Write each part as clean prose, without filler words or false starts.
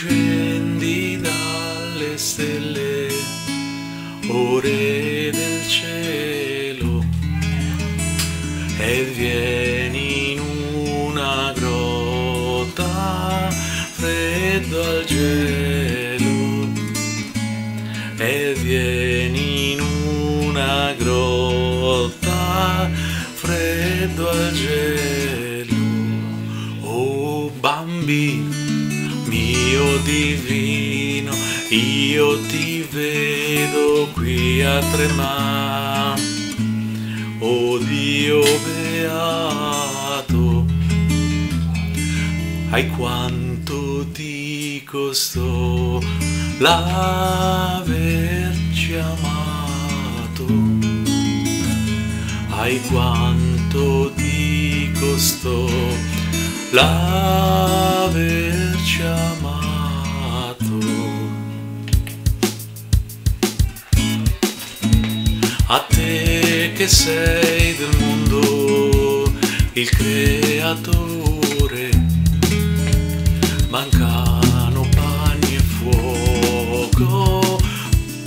scendi dalle stelle, o Re del cielo, e vieni in una grotta freddo al gelo, e vieni in una grotta freddo al gelo. Oh bambino mio divino, io ti vedo qui a tremare, oh Dio beato, ai quanto ti costò l'averci amato, ai quanto ti costò l'averci amato. A te che sei del mondo il creatore, mancano pani e fuoco,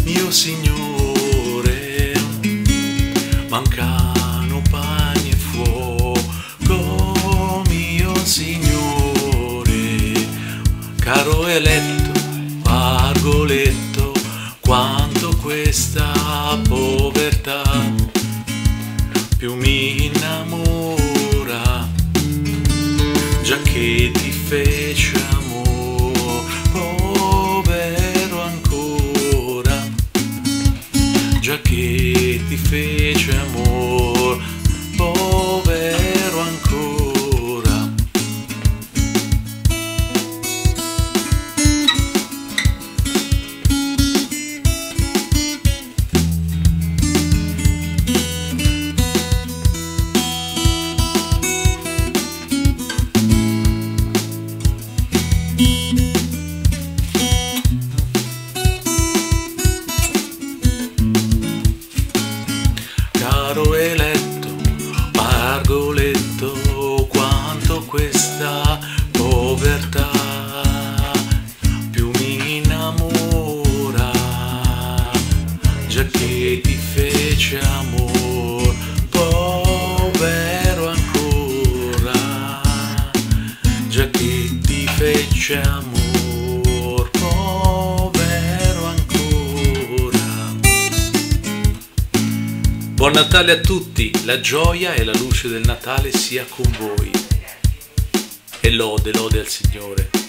mio Signore, mancano pani e fuoco, mio Signore. Caro eletto, Pargoletto, quanto questa povertà più mi innamora, già che ti fece amor, povero ancora, già che ti fece amor, povero ancora. Caro eletto, Pargoletto, quanto questa povertà più mi innamora, già che ti fece amor, povero ancora, già che ti fece amor, povero ancora. Buon Natale a tutti, la gioia e la luce del Natale sia con voi. E lode al Signore.